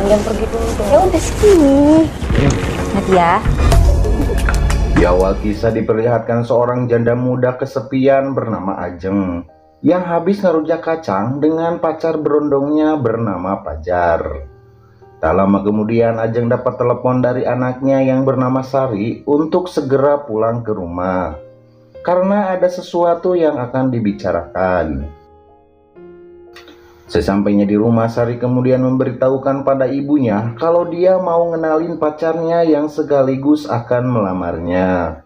Jangan pergi dulu dong. Ya udah sini. Nanti ya. Di awal kisah diperlihatkan seorang janda muda kesepian bernama Ajeng yang habis ngerujak kacang dengan pacar berondongnya bernama Pajar. Tak lama kemudian Ajeng dapat telepon dari anaknya yang bernama Sari untuk segera pulang ke rumah karena ada sesuatu yang akan dibicarakan. Sesampainya di rumah, Sari kemudian memberitahukan pada ibunya kalau dia mau ngenalin pacarnya yang sekaligus akan melamarnya.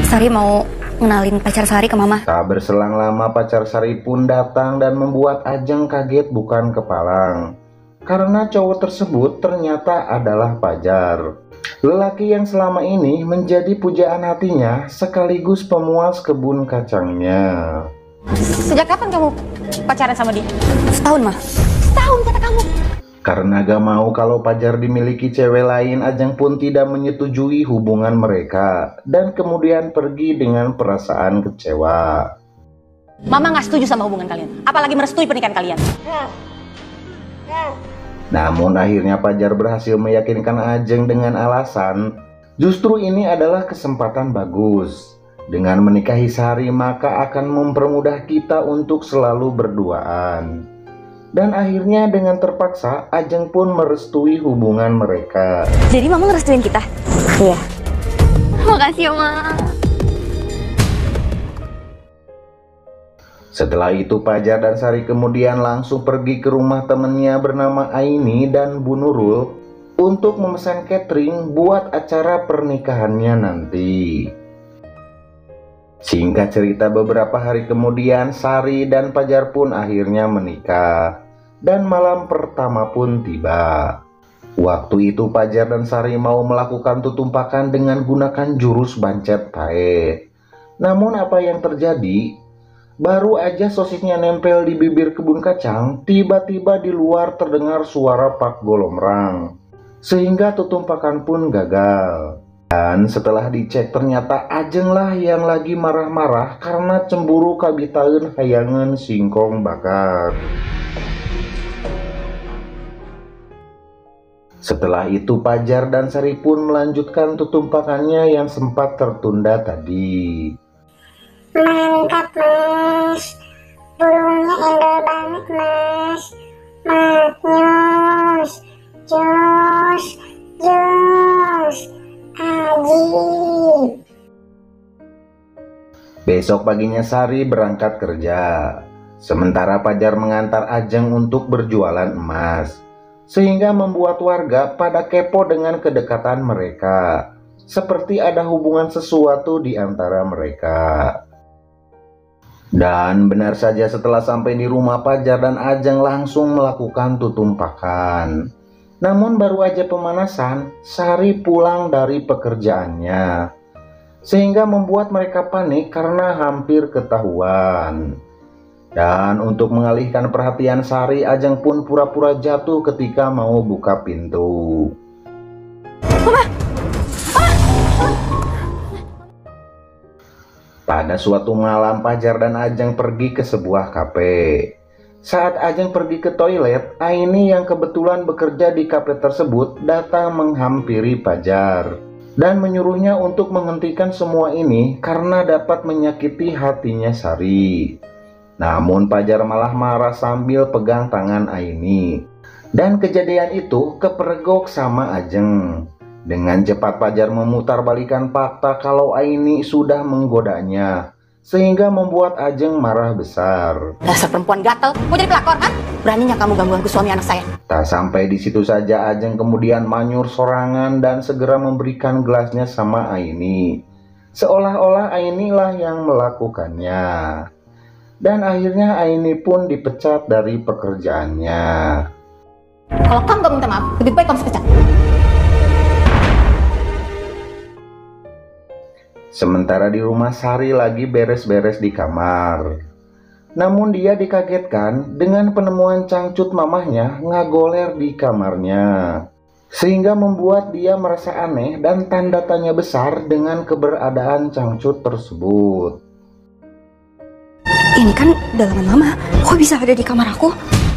Sari mau ngenalin pacar Sari ke Mama. Tak berselang lama pacar Sari pun datang dan membuat Ajeng kaget bukan kepalang. Karena cowok tersebut ternyata adalah Pajar. Lelaki yang selama ini menjadi pujaan hatinya sekaligus pemuas kebun kacangnya. Sejak kapan kamu pacaran sama dia? Setahun, Mah. Setahun kata kamu. Karena gak mau kalau Pajar dimiliki cewek lain, Ajeng pun tidak menyetujui hubungan mereka dan kemudian pergi dengan perasaan kecewa. Mama gak setuju sama hubungan kalian, apalagi merestui pernikahan kalian. Namun akhirnya Pajar berhasil meyakinkan Ajeng dengan alasan justru ini adalah kesempatan bagus. Dengan menikahi Sari maka akan mempermudah kita untuk selalu berduaan. Dan akhirnya dengan terpaksa Ajeng pun merestui hubungan mereka. Jadi Mama ngerestuin kita? Iya. Makasih ya, Ma. Setelah itu Pajar dan Sari kemudian langsung pergi ke rumah temennya bernama Aini dan Bu Nurul untuk memesan catering buat acara pernikahannya nanti. Singkat cerita, beberapa hari kemudian Sari dan Pajar pun akhirnya menikah dan malam pertama pun tiba. Waktu itu Pajar dan Sari mau melakukan tutumpakan dengan gunakan jurus bancet tae. Namun apa yang terjadi? Baru aja sosisnya nempel di bibir kebun kacang, tiba-tiba di luar terdengar suara Pak Golomrang, sehingga tutumpakan pun gagal. Dan setelah dicek ternyata Ajeng lah yang lagi marah-marah karena cemburu kabitaeun hayangan singkong bakar. Setelah itu Pajar dan Sari pun melanjutkan tutumpakannya yang sempat tertunda tadi. Mantap Mas, burungnya indah banget Mas, maknyus, jos, jos, ajib. Besok paginya Sari berangkat kerja, sementara Pajar mengantar Ajeng untuk berjualan emas, sehingga membuat warga pada kepo dengan kedekatan mereka, seperti ada hubungan sesuatu di antara mereka. Dan benar saja setelah sampai di rumah Pajar dan Ajeng langsung melakukan tutumpakan. Namun baru aja pemanasan, Sari pulang dari pekerjaannya. Sehingga membuat mereka panik karena hampir ketahuan. Dan untuk mengalihkan perhatian Sari, Ajeng pun pura-pura jatuh ketika mau buka pintu. Pada suatu malam Pajar dan Ajeng pergi ke sebuah kafe. Saat Ajeng pergi ke toilet, Aini yang kebetulan bekerja di kafe tersebut datang menghampiri Pajar dan menyuruhnya untuk menghentikan semua ini karena dapat menyakiti hatinya Sari. Namun Pajar malah marah sambil pegang tangan Aini. Dan kejadian itu kepergok sama Ajeng. Dengan cepat Pajar memutarbalikan fakta kalau Aini sudah menggodanya, sehingga membuat Ajeng marah besar. Dasar perempuan gatel, mau jadi pelakor kan? Beraninya kamu ganggu suami anak saya. Tak sampai di situ saja, Ajeng kemudian manyur sorangan dan segera memberikan gelasnya sama Aini, seolah-olah Aini lah yang melakukannya. Dan akhirnya Aini pun dipecat dari pekerjaannya. Kalau kamu gak minta maaf, lebih baik kamu pecat. Sementara di rumah Sari lagi beres-beres di kamar. Namun dia dikagetkan dengan penemuan cangcut mamahnya ngagoler di kamarnya. Sehingga membuat dia merasa aneh dan tanda tanya besar dengan keberadaan cangcut tersebut. Ini kan dalaman Mama, kok bisa ada di kamar aku?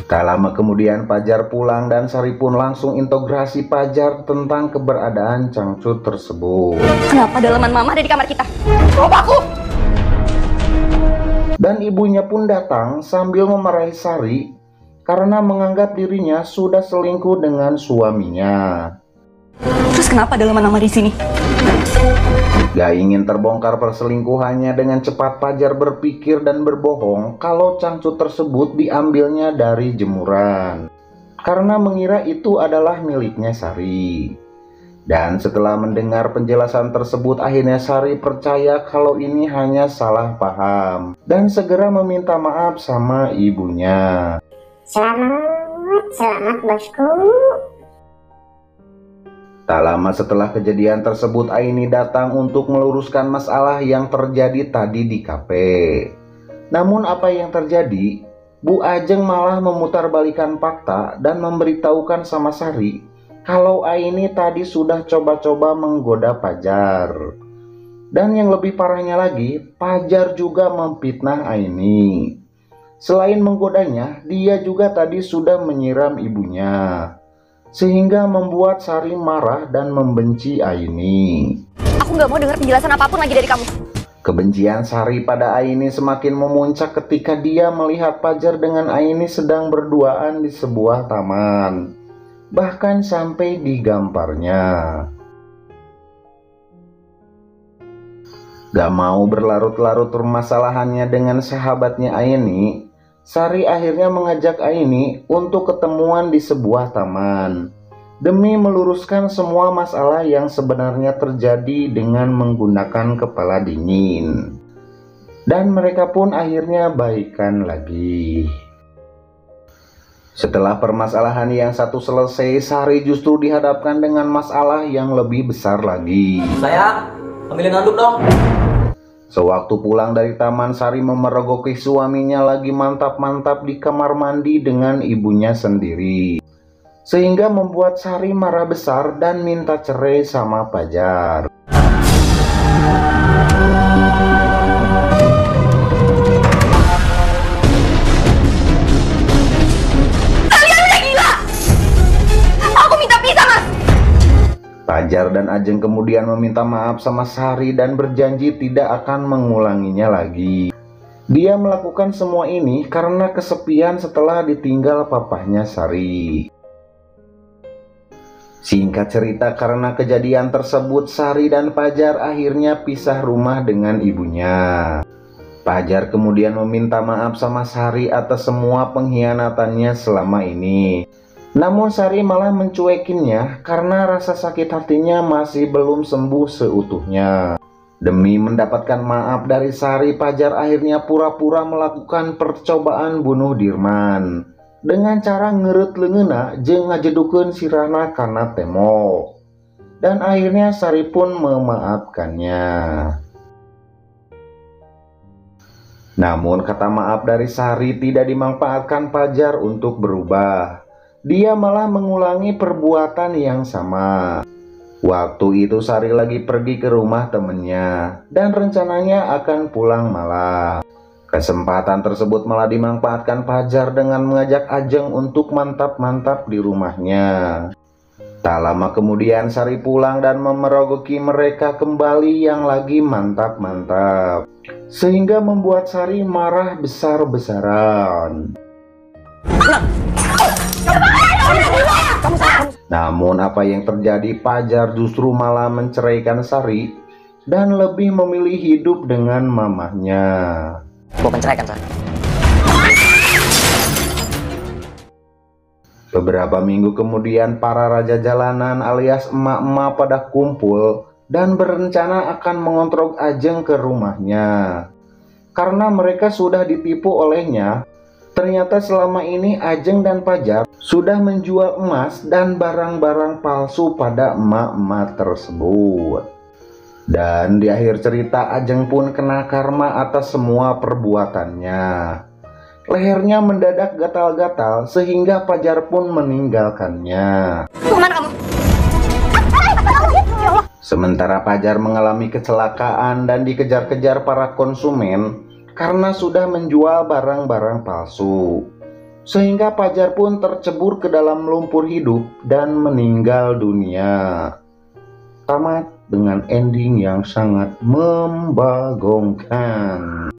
Tak lama kemudian Pajar pulang dan Sari pun langsung integrasi Pajar tentang keberadaan cangcut tersebut. Kenapa dalaman mama ada di kamar kita? Coba aku! Dan ibunya pun datang sambil memarahi Sari karena menganggap dirinya sudah selingkuh dengan suaminya. Terus kenapa dalaman mama di sini? Gak ingin terbongkar perselingkuhannya, dengan cepat Pajar berpikir dan berbohong kalau cangcut tersebut diambilnya dari jemuran karena mengira itu adalah miliknya Sari. Dan setelah mendengar penjelasan tersebut, akhirnya Sari percaya kalau ini hanya salah paham dan segera meminta maaf sama ibunya. Selamat bosku. Tak lama setelah kejadian tersebut, Aini datang untuk meluruskan masalah yang terjadi tadi di kafe. Namun apa yang terjadi? Bu Ajeng malah memutarbalikkan fakta dan memberitahukan sama Sari kalau Aini tadi sudah coba-coba menggoda Pajar. Dan yang lebih parahnya lagi, Pajar juga memfitnah Aini. Selain menggodanya, dia juga tadi sudah menyiram ibunya, sehingga membuat Sari marah dan membenci Aini. Aku nggak mau dengar penjelasan apapun lagi dari kamu. Kebencian Sari pada Aini semakin memuncak ketika dia melihat Pajar dengan Aini sedang berduaan di sebuah taman, bahkan sampai digamparnya. Gak mau berlarut-larut permasalahannya dengan sahabatnya Aini, Sari akhirnya mengajak Aini untuk ketemuan di sebuah taman demi meluruskan semua masalah yang sebenarnya terjadi dengan menggunakan kepala dingin. Dan mereka pun akhirnya baikan lagi. Setelah permasalahan yang satu selesai, Sari justru dihadapkan dengan masalah yang lebih besar lagi. Sayang, ambilin handuk dong. Sewaktu pulang dari taman, Sari memergoki suaminya lagi mantap-mantap di kamar mandi dengan ibunya sendiri, sehingga membuat Sari marah besar dan minta cerai sama Pajar. Kalian udah gila! Aku minta pisah, Mas! Pajar dan Ajeng kemudian meminta maaf sama Sari dan berjanji tidak akan mengulanginya lagi. Dia melakukan semua ini karena kesepian setelah ditinggal papahnya Sari. Singkat cerita, karena kejadian tersebut, Sari dan Pajar akhirnya pisah rumah dengan ibunya. Pajar kemudian meminta maaf sama Sari atas semua pengkhianatannya selama ini. Namun Sari malah mencuekinnya karena rasa sakit hatinya masih belum sembuh seutuhnya. Demi mendapatkan maaf dari Sari, Pajar akhirnya pura-pura melakukan percobaan bunuh Dirman dengan cara ngeret leungeunna jeung ngajedukeun sirahna kana tembok. Dan akhirnya Sari pun memaafkannya. Namun kata maaf dari Sari tidak dimanfaatkan Pajar untuk berubah. Dia malah mengulangi perbuatan yang sama. Waktu itu Sari lagi pergi ke rumah temennya dan rencananya akan pulang malam. Kesempatan tersebut malah dimanfaatkan Pajar dengan mengajak Ajeng untuk mantap-mantap di rumahnya. Tak lama kemudian Sari pulang dan memergoki mereka kembali yang lagi mantap-mantap, sehingga membuat Sari marah besar-besaran. Namun apa yang terjadi, Pajar justru malah menceraikan Sari dan lebih memilih hidup dengan mamahnya. Gue menceraikan, Sari. Beberapa minggu kemudian, para raja jalanan alias emak-emak pada kumpul dan berencana akan mengontrol Ajeng ke rumahnya. Karena mereka sudah ditipu olehnya, ternyata selama ini Ajeng dan Pajar sudah menjual emas dan barang-barang palsu pada emak-emak tersebut. Dan di akhir cerita, Ajeng pun kena karma atas semua perbuatannya. Lehernya mendadak gatal-gatal sehingga Pajar pun meninggalkannya. Kemana kamu? Sementara Pajar mengalami kecelakaan dan dikejar-kejar para konsumen karena sudah menjual barang-barang palsu. sehingga Fajar pun tercebur ke dalam lumpur hidup dan meninggal dunia. Tamat dengan ending yang sangat membagongkan.